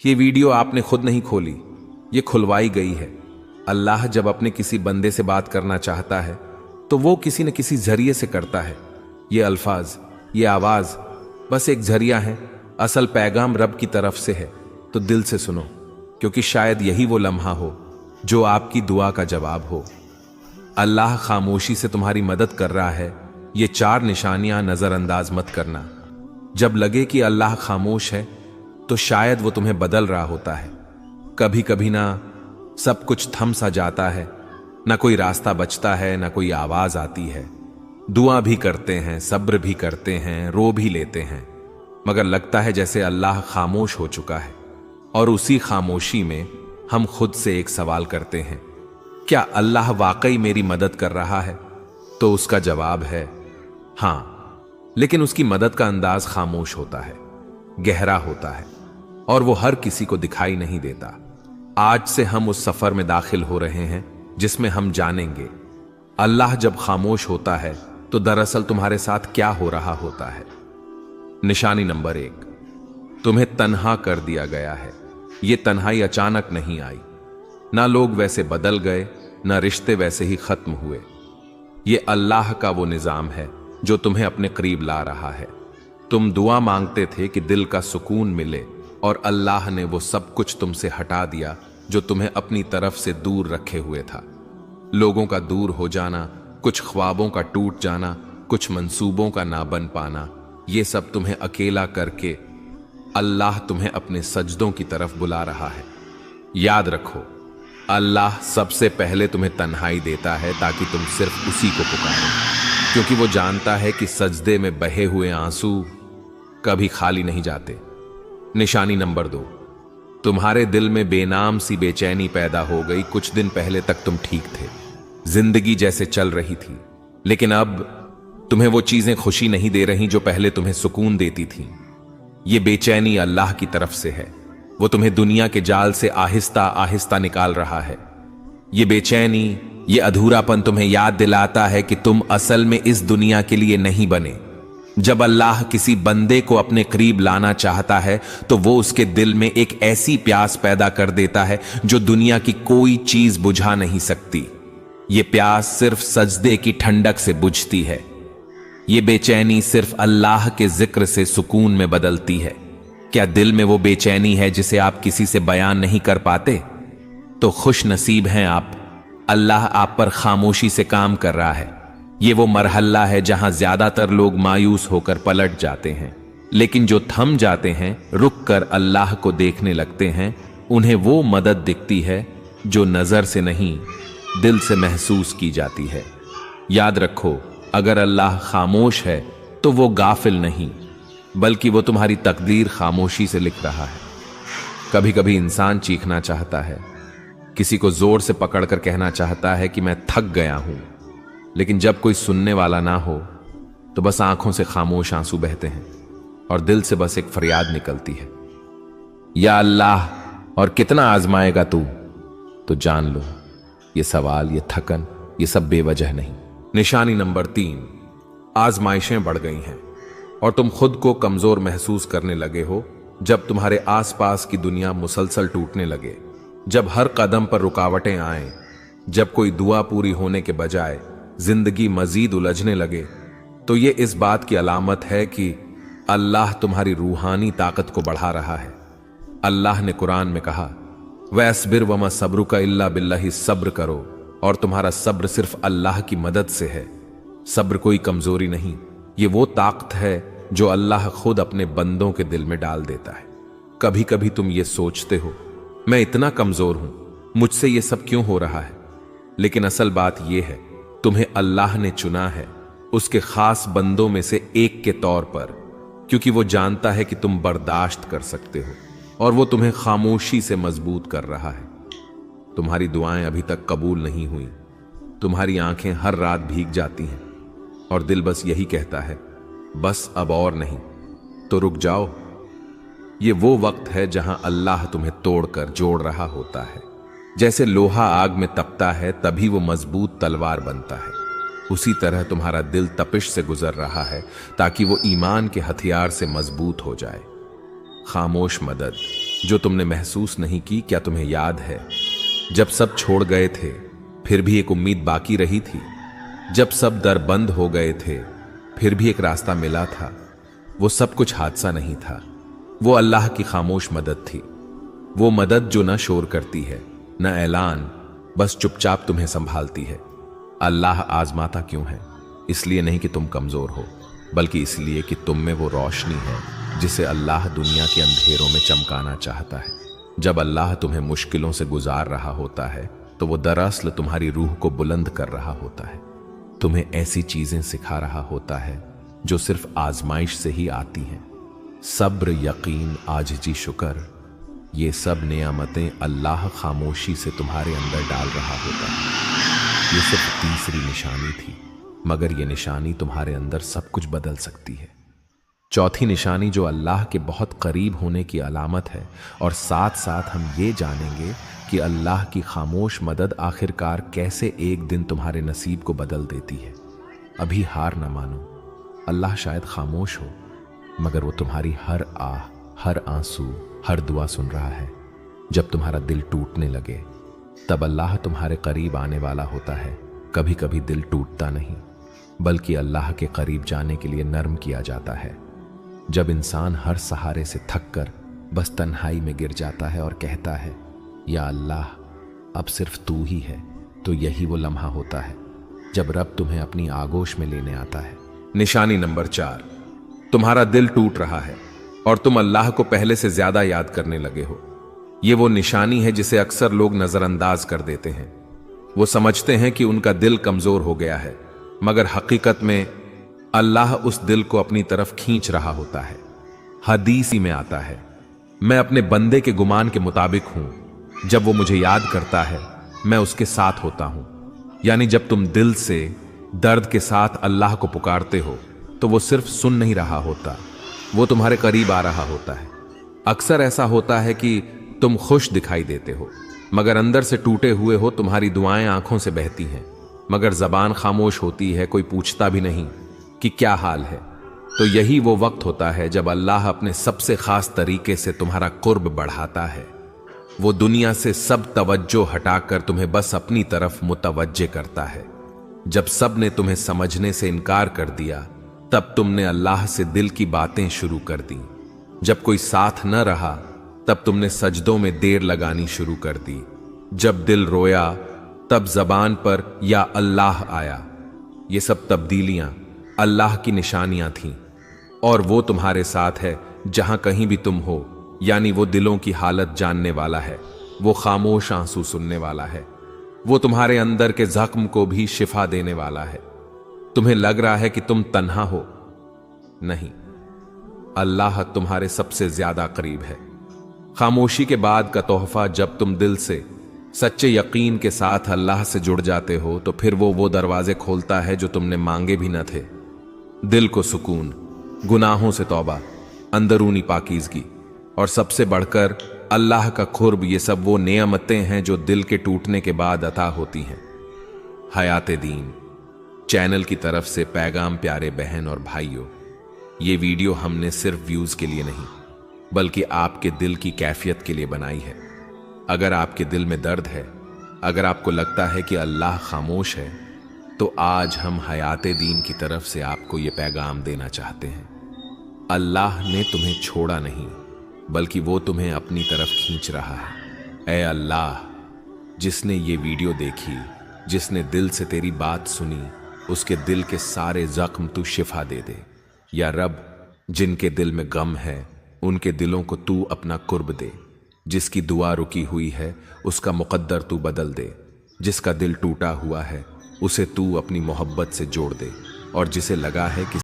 ये वीडियो आपने खुद नहीं खोली, ये खुलवाई गई है। अल्लाह जब अपने किसी बंदे से बात करना चाहता है तो वो किसी न किसी जरिए से करता है। ये अल्फाज, ये आवाज बस एक जरिया है, असल पैगाम रब की तरफ से है। तो दिल से सुनो, क्योंकि शायद यही वो लम्हा हो जो आपकी दुआ का जवाब हो। अल्लाह खामोशी से तुम्हारी मदद कर रहा है। ये 4 निशानियां नजरअंदाज मत करना। जब लगे कि अल्लाह खामोश है तो शायद वो तुम्हें बदल रहा होता है। कभी कभी ना सब कुछ थम सा जाता है, ना कोई रास्ता बचता है, ना कोई आवाज आती है। दुआ भी करते हैं, सब्र भी करते हैं, रो भी लेते हैं, मगर लगता है जैसे अल्लाह खामोश हो चुका है। और उसी खामोशी में हम खुद से एक सवाल करते हैं, क्या अल्लाह वाकई मेरी मदद कर रहा है? तो उसका जवाब है हां, लेकिन उसकी मदद का अंदाज खामोश होता है, गहरा होता है, और वो हर किसी को दिखाई नहीं देता। आज से हम उस सफर में दाखिल हो रहे हैं जिसमें हम जानेंगे अल्लाह जब खामोश होता है तो दरअसल तुम्हारे साथ क्या हो रहा होता है। निशानी नंबर 1, तुम्हें तन्हा कर दिया गया है। यह तन्हाई अचानक नहीं आई, ना लोग वैसे बदल गए, ना रिश्ते वैसे ही खत्म हुए। यह अल्लाह का वो निजाम है जो तुम्हें अपने करीब ला रहा है। तुम दुआ मांगते थे कि दिल का सुकून मिले, और अल्लाह ने वो सब कुछ तुमसे हटा दिया जो तुम्हें अपनी तरफ से दूर रखे हुए था। लोगों का दूर हो जाना, कुछ ख्वाबों का टूट जाना, कुछ मंसूबों का ना बन पाना, ये सब तुम्हें अकेला करके अल्लाह तुम्हें अपने सजदों की तरफ बुला रहा है। याद रखो, अल्लाह सबसे पहले तुम्हें तन्हाई देता है ताकि तुम सिर्फ उसी को पुकारो, क्योंकि वो जानता है कि सजदे में बहे हुए आंसू कभी खाली नहीं जाते। निशानी नंबर 2, तुम्हारे दिल में बेनाम सी बेचैनी पैदा हो गई। कुछ दिन पहले तक तुम ठीक थे, जिंदगी जैसे चल रही थी, लेकिन अब तुम्हें वो चीजें खुशी नहीं दे रही जो पहले तुम्हें सुकून देती थीं। ये बेचैनी अल्लाह की तरफ से है। वो तुम्हें दुनिया के जाल से आहिस्ता आहिस्ता निकाल रहा है। ये बेचैनी, ये अधूरापन तुम्हें याद दिलाता है कि तुम असल में इस दुनिया के लिए नहीं बने। जब अल्लाह किसी बंदे को अपने करीब लाना चाहता है तो वो उसके दिल में एक ऐसी प्यास पैदा कर देता है जो दुनिया की कोई चीज बुझा नहीं सकती। ये प्यास सिर्फ सजदे की ठंडक से बुझती है। ये बेचैनी सिर्फ अल्लाह के जिक्र से सुकून में बदलती है। क्या दिल में वो बेचैनी है जिसे आप किसी से बयान नहीं कर पाते? तो खुश नसीब हैं आप, अल्लाह आप पर खामोशी से काम कर रहा है। ये वो मरहला है जहां ज्यादातर लोग मायूस होकर पलट जाते हैं, लेकिन जो थम जाते हैं, रुक कर अल्लाह को देखने लगते हैं, उन्हें वो मदद दिखती है जो नजर से नहीं, दिल से महसूस की जाती है। याद रखो, अगर अल्लाह खामोश है तो वो गाफिल नहीं, बल्कि वो तुम्हारी तकदीर खामोशी से लिख रहा है। कभी कभी इंसान चीखना चाहता है, किसी को जोर से पकड़कर कहना चाहता है कि मैं थक गया हूं, लेकिन जब कोई सुनने वाला ना हो तो बस आंखों से खामोश आंसू बहते हैं और दिल से बस एक फरियाद निकलती है, या अल्लाह, और कितना आजमाएगा तू? तो जान लो, ये सवाल, ये थकन, ये सब बेवजह नहीं। निशानी नंबर 3, आजमाइशें बढ़ गई हैं और तुम खुद को कमजोर महसूस करने लगे हो। जब तुम्हारे आसपास की दुनिया मुसलसल टूटने लगे, जब हर कदम पर रुकावटें आए, जब कोई दुआ पूरी होने के बजाय जिंदगी मजीद उलझने लगे, तो ये इस बात की अलामत है कि अल्लाह तुम्हारी रूहानी ताकत को बढ़ा रहा है। अल्लाह ने कुरान में कहा, वस्बिर वमा सब्रुका इल्ला बिल्लाहि, सब्र करो और तुम्हारा सब्र सिर्फ अल्लाह की मदद से है। सब्र कोई कमजोरी नहीं, ये वो ताकत है जो अल्लाह खुद अपने बंदों के दिल में डाल देता है। कभी कभी तुम ये सोचते हो, मैं इतना कमजोर हूं, मुझसे ये सब क्यों हो रहा है? लेकिन असल बात यह है, तुम्हें अल्लाह ने चुना है उसके खास बंदों में से एक के तौर पर, क्योंकि वो जानता है कि तुम बर्दाश्त कर सकते हो, और वो तुम्हें खामोशी से मजबूत कर रहा है। तुम्हारी दुआएं अभी तक कबूल नहीं हुई, तुम्हारी आंखें हर रात भीग जाती हैं और दिल बस यही कहता है, बस अब और नहीं। तो रुक जाओ, ये वो वक्त है जहां अल्लाह तुम्हें तोड़कर जोड़ रहा होता है। जैसे लोहा आग में तपता है तभी वो मजबूत तलवार बनता है, उसी तरह तुम्हारा दिल तपिश से गुजर रहा है ताकि वो ईमान के हथियार से मजबूत हो जाए। खामोश मदद। जो तुमने महसूस नहीं की। क्या तुम्हें याद है जब सब छोड़ गए थे फिर भी एक उम्मीद बाकी रही थी? जब सब दर बंद हो गए थे फिर भी एक रास्ता मिला था। वो सब कुछ हादसा नहीं था, वो अल्लाह की खामोश मदद थी। वो मदद जो न शोर करती है न ऐलान, बस चुपचाप तुम्हें संभालती है। अल्लाह आजमाता क्यों है? इसलिए नहीं कि तुम कमजोर हो, बल्कि इसलिए कि तुम में वो रोशनी है जिसे अल्लाह दुनिया के अंधेरों में चमकाना चाहता है। जब अल्लाह तुम्हें मुश्किलों से गुजार रहा होता है तो वो दरअसल तुम्हारी रूह को बुलंद कर रहा होता है। तुम्हें ऐसी चीजें सिखा रहा होता है जो सिर्फ आजमाइश से ही आती हैं। सब्र, यकीन, आजिज़ी, शुक्र, ये सब नियामतें अल्लाह खामोशी से तुम्हारे अंदर डाल रहा होता है। ये सिर्फ तीसरी निशानी थी, मगर ये निशानी तुम्हारे अंदर सब कुछ बदल सकती है। चौथी निशानी जो अल्लाह के बहुत करीब होने की अलामत है, और साथ साथ हम ये जानेंगे कि अल्लाह की खामोश मदद आखिरकार कैसे एक दिन तुम्हारे नसीब को बदल देती है। अभी हार न मानो। अल्लाह शायद खामोश हो, मगर वो तुम्हारी हर आह, हर आंसू, हर दुआ सुन रहा है। जब तुम्हारा दिल टूटने लगे तब अल्लाह तुम्हारे करीब आने वाला होता है। कभी कभी दिल टूटता नहीं, बल्कि अल्लाह के करीब जाने के लिए नर्म किया जाता है। जब इंसान हर सहारे से थक कर बस तन्हाई में गिर जाता है और कहता है, या अल्लाह अब सिर्फ तू ही है, तो यही वो लम्हा होता है जब रब तुम्हें अपनी आगोश में लेने आता है। निशानी नंबर 4, तुम्हारा दिल टूट रहा है और तुम अल्लाह को पहले से ज्यादा याद करने लगे हो। ये वो निशानी है जिसे अक्सर लोग नजरअंदाज कर देते हैं। वो समझते हैं कि उनका दिल कमजोर हो गया है, मगर हकीकत में अल्लाह उस दिल को अपनी तरफ खींच रहा होता है। हदीस में आता है, मैं अपने बंदे के गुमान के मुताबिक हूं, जब वो मुझे याद करता है मैं उसके साथ होता हूं। यानी जब तुम दिल से दर्द के साथ अल्लाह को पुकारते हो तो वो सिर्फ सुन नहीं रहा होता, वो तुम्हारे करीब आ रहा होता है। अक्सर ऐसा होता है कि तुम खुश दिखाई देते हो, मगर अंदर से टूटे हुए हो। तुम्हारी दुआएं आंखों से बहती हैं, मगर जबान खामोश होती है, कोई पूछता भी नहीं कि क्या हाल है। तो यही वो वक्त होता है जब अल्लाह अपने सबसे खास तरीके से तुम्हारा कुर्ब बढ़ाता है। वो दुनिया से सब तवज्जो हटाकर तुम्हें बस अपनी तरफ मुतवज्जे करता है। जब सब ने तुम्हें समझने से इनकार कर दिया, तब तुमने अल्लाह से दिल की बातें शुरू कर दी। जब कोई साथ न रहा, तब तुमने सजदों में देर लगानी शुरू कर दी। जब दिल रोया, तब जबान पर या अल्लाह आया। ये सब तब्दीलियां अल्लाह की निशानियां थीं, और वो तुम्हारे साथ है जहां कहीं भी तुम हो। यानी वो दिलों की हालत जानने वाला है, वो खामोश आंसू सुनने वाला है, वो तुम्हारे अंदर के जख्म को भी शिफा देने वाला है। तुम्हें लग रहा है कि तुम तन्हा हो, नहीं, अल्लाह तुम्हारे सबसे ज्यादा करीब है। खामोशी के बाद का तोहफा, जब तुम दिल से सच्चे यकीन के साथ अल्लाह से जुड़ जाते हो, तो फिर वो दरवाजे खोलता है जो तुमने मांगे भी न थे। दिल को सुकून, गुनाहों से तौबा, अंदरूनी पाकीज़गी और सबसे बढ़कर अल्लाह का खुर्ब, ये सब वो नेमतें हैं जो दिल के टूटने के बाद अता होती हैं। हयात दीन चैनल की तरफ से पैगाम प्यारे बहन और भाइयों, ये वीडियो हमने सिर्फ व्यूज के लिए नहीं, बल्कि आपके दिल की कैफियत के लिए बनाई है। अगर आपके दिल में दर्द है, अगर आपको लगता है कि अल्लाह खामोश है, तो आज हम हयात दीन की तरफ से आपको ये पैगाम देना चाहते हैं। अल्लाह ने तुम्हें छोड़ा नहीं, बल्कि वो तुम्हें अपनी तरफ खींच रहा है। ऐ अल्लाह, जिसने ये वीडियो देखी, जिसने दिल से तेरी बात सुनी, उसके दिल के सारे जख्म तू शिफा दे दे। या रब, जिनके दिल में गम है उनके दिलों को तू अपना कुर्ब दे। जिसकी दुआ रुकी हुई है उसका मुकद्दर तू बदल दे। जिसका दिल टूटा हुआ है उसे तू अपनी मोहब्बत से जोड़ दे। और जिसे लगा है कि